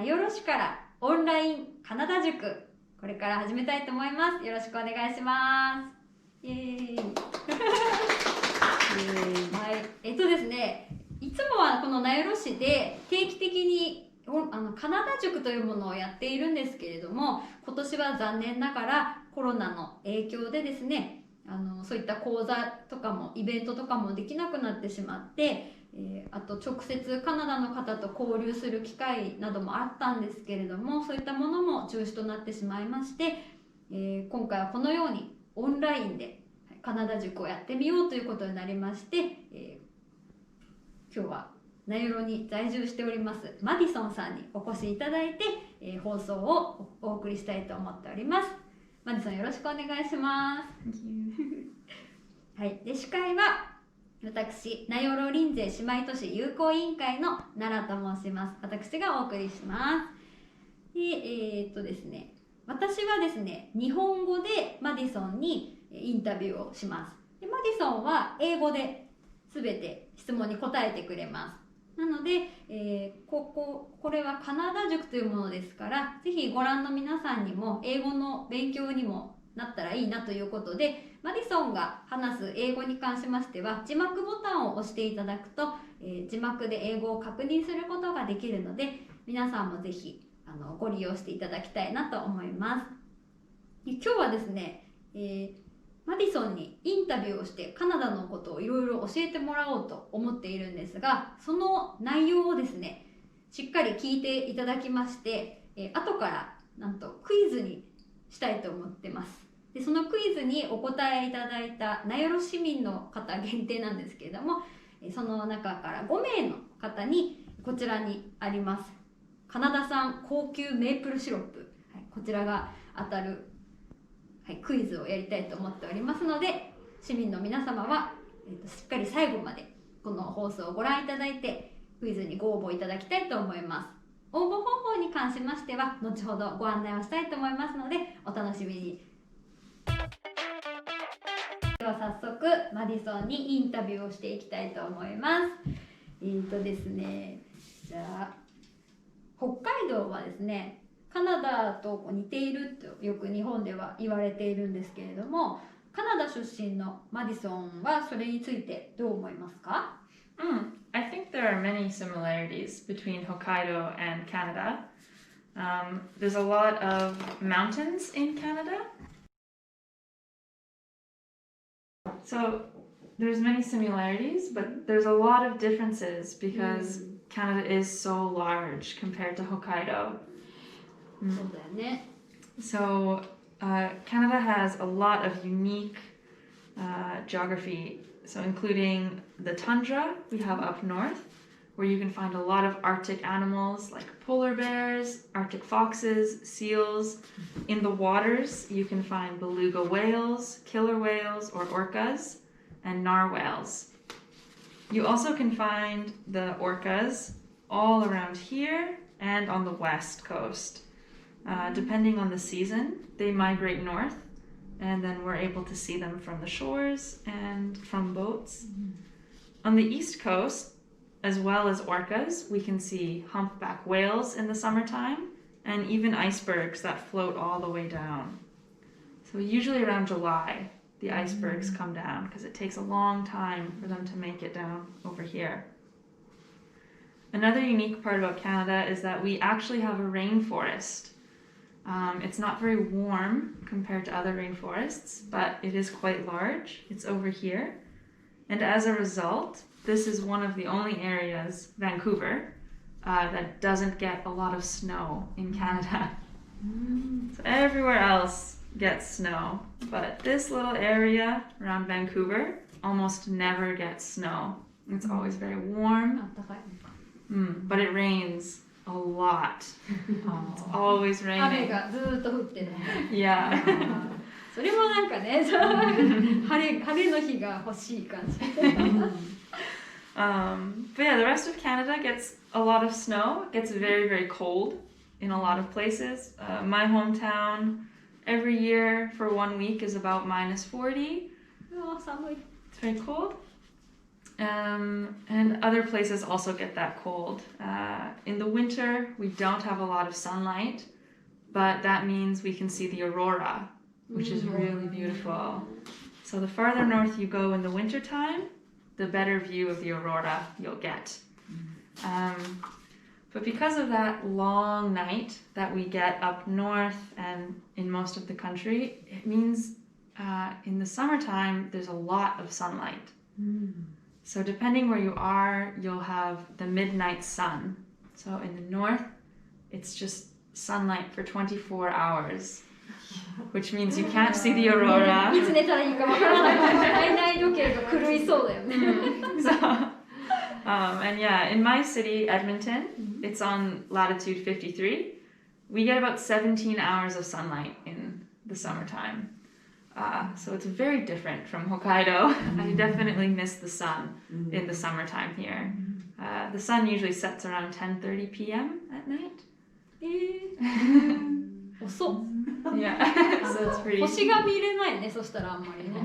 名寄市からオンラインカナダ塾、これから始めたいと思います。よろしくお願いします。イエーイはい、ですね、いつもはこの名寄市で定期的にカナダ塾というものをやっているんですけれども、今年は残念ながらコロナの影響でですね、そういった講座とかもイベントとかもできなくなってしまって、あと直接カナダの方と交流する機会などもあったんですけれども、そういったものも中止となってしまいまして、今回はこのようにオンラインでカナダ塾をやってみようということになりまして、今日は名寄に在住しておりますマディソンさんにお越しいただいて、放送をお送りしたいと思っております。マディソン、よろしくお願いします。はい、で司会は私、名寄リンゼイ姉妹都市友好委員会の奈良と申します。私がお送りします。で、ですね、私はですね、日本語でマディソンにインタビューをします。でマディソンは英語で全て質問に答えてくれます。なので、これはカナダ塾というものですから、ぜひご覧の皆さんにも英語の勉強にもなったらいいなということで、マディソンが話す英語に関しましては字幕ボタンを押していただくと、字幕で英語を確認することができるので、皆さんもぜひご利用していただきたいなと思います。今日はですね、マディソンにインタビューをしてカナダのことをいろいろ教えてもらおうと思っているんですが、その内容をですね、しっかり聞いていただきまして、後からなんとクイズにしたいと思ってます。でそのクイズにお答えいただいた名寄市民の方限定なんですけれども、その中から5名の方にこちらにありますカナダ産高級メープルシロップ、こちらが当たるクイズをやりたいと思っておりますので、市民の皆様は、しっかり最後までこの放送をご覧いただいてクイズにご応募いただきたいと思います。応募方法に関しましては後ほどご案内をしたいと思いますので、お楽しみに。では早速マディソンにインタビューをしていきたいと思います。ですね、じゃあ北海道はですね、カナダと似ているとよく日本では言われているんですけれども、カナダ出身のマディソンはそれについてどう思いますか？I think there are many similarities between Hokkaido and Canada. There's a lot of mountains in Canada. So there's many similarities, but there's a lot of differences because Canada is so large compared to Hokkaido. そうだよね。So Canada has a lot of unique geography, so including the tundra we have up north, where you can find a lot of Arctic animals like polar bears, Arctic foxes, seals. In the waters, you can find beluga whales, killer whales or orcas, and narwhals. You also can find the orcas all around here and on the west coast. Depending on the season, they migrate north, and then we're able to see them from the shores and from boats. On the east coast, as well as orcas, we can see humpback whales in the summertime, and even icebergs that float all the way down. So usually around July, the icebergs come down because it takes a long time for them to make it down over here. Another unique part about Canada is that we actually have a rainforest. It's not very warm compared to other rainforests, but it is quite large. It's over here. And as a result, this is one of the only areas, Vancouver, that doesn't get a lot of snow in Canada. So everywhere else gets snow, but this little area around Vancouver almost never gets snow. It's always very warm, but it rains a lot. It's always 雨 raining. がずーっと降ってる。Yeah. それもなんかね、晴れの日が欲しい感じ。But yeah, the rest of Canada gets a lot of snow. It gets very, very cold in a lot of places. My hometown every year for 1 week is about -40. うわ、寒い。 It's very cold. And other places also get that cold. In the winter, we don't have a lot of sunlight, but that means we can see the aurora, which is really beautiful. So the farther north you go in the winter time, the better view of the aurora you'll get. But because of that long night that we get up north and in most of the country, it means in the summertime there's a lot of sunlight. So depending where you are, you'll have the midnight sun. So in the north, it's just sunlight for 24 hours, which means you can't see the aurora. いつ寝たらいいかわからない。体内時計が狂いそうだよね。And yeah, in my city, Edmonton, it's on latitude 53. We get about 17 hours of sunlight in the summertime. So it's very different from Hokkaido. I definitely miss the sun in the summertime here. The sun usually sets around 10:30 p.m. at night. 遅っ。Yeah, so it's pretty. 星が見れないね。そしたらあんまりね。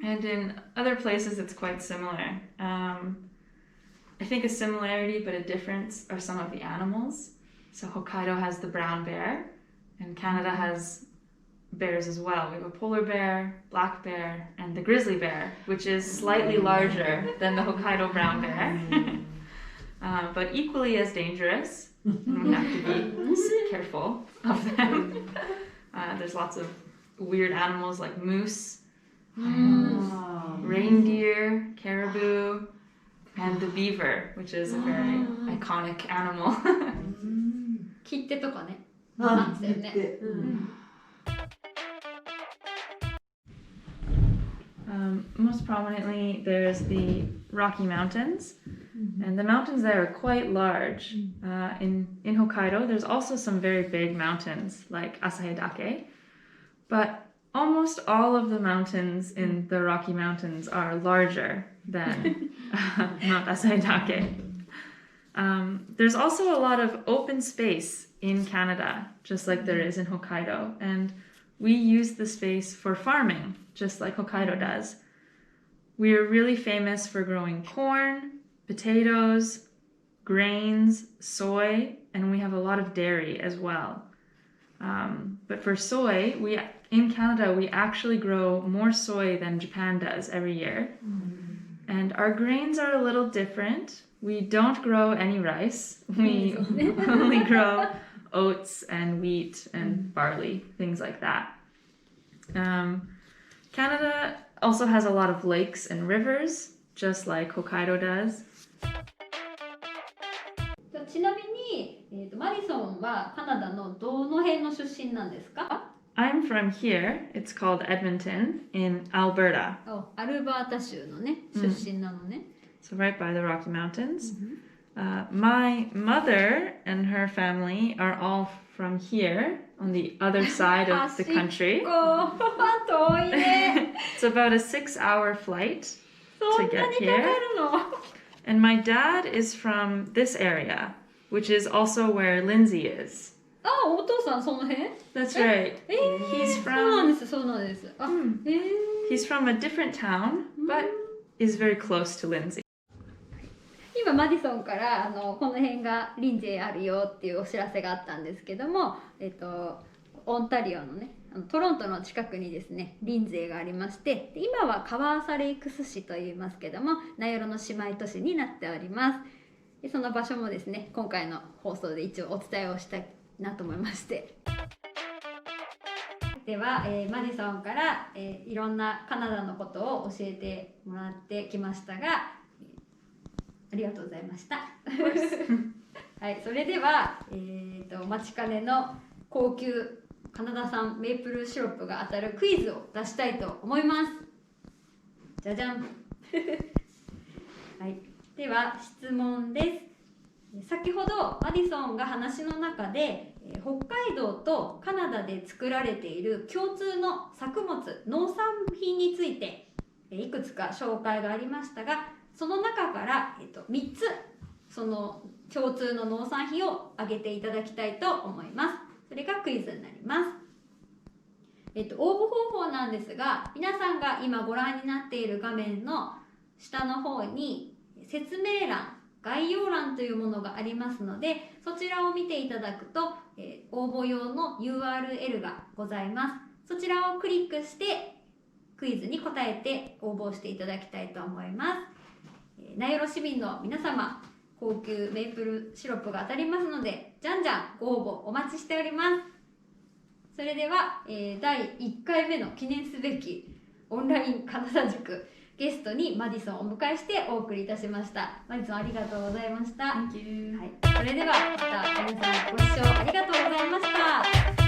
And in other places, it's quite similar. I think a similarity but a difference are some of the animals. So Hokkaido has the brown bear, and Canada has bears as well. We have a polar bear, black bear, and the grizzly bear, which is slightly larger than the Hokkaido brown bear, but equally as dangerous. And we have to be careful of them. There's lots of weird animals like moose, reindeer, caribou, and the beaver, which is a very iconic animal. 切手とかね。あったよね。Most prominently, there's the Rocky Mountains, and the mountains there are quite large. In Hokkaido, there's also some very big mountains like Asahidake, but almost all of the mountains in the Rocky Mountains are larger than Mount Asahidake. There's also a lot of open space in Canada, just like there is in Hokkaido, and we use the space for farming, just like Hokkaido does. We are really famous for growing corn, potatoes, grains, soy, and we have a lot of dairy as well. But for soy, in Canada, we actually grow more soy than Japan does every year. And our grains are a little different. We don't grow any rice. We only grow oats and wheat and barley, things like that. Canada also has a lot of lakes and rivers, just like Hokkaido does. ちなみに、マディソンはカナダのどの辺の出身なんですか？ I'm from here. It's called Edmonton in Alberta. アルバータ州のね、出身なのね。So right by the Rocky Mountains. My mother and her family are all from here on the other side of the country. 遠いね。It's about a 6-hour flight そ to んな get にかか here. るの？ And my dad is from this area, which is also where Lindsay is. あ、お父さんその辺？ That's right. He's そうなん from です、そうなんです。あ、he's from a different town, but is very close to Lindsay. 今マディソンからこの辺がリンゼイあるよっていうお知らせがあったんですけども、オンタリオのねトロントの近くにですねリンゼイがありまして、今はカワーサレイクス市と言いますけども名寄の姉妹都市になっております。でその場所もですね今回の放送で一応お伝えをしたいなと思いまして、では、マディソンから、いろんなカナダのことを教えてもらってきましたが、ありがとうございました。はい、それでは、お待ちかねの高級カナダ産メープルシロップが当たるクイズを出したいと思います。じゃじゃん。はい、では質問です。先ほどマディソンが話の中で北海道とカナダで作られている共通の作物農産品についていくつか紹介がありましたが、その中から、3つその共通の農産品を挙げていただきたいと思います。それがクイズになります。応募方法なんですが、皆さんが今ご覧になっている画面の下の方に説明欄、概要欄というものがありますので、そちらを見ていただくと、応募用の URL がございます。そちらをクリックしてクイズに答えて応募していただきたいと思います。名寄市民の皆様、高級メープルシロップが当たりますので、じゃんじゃんご応募お待ちしております。それでは、第1回目の記念すべきオンラインカナダ塾、ゲストにマディソンをお迎えしてお送りいたしました。マディソンありがとうございました。Thank you. はい、それではまた皆さんご視聴ありがとうございました。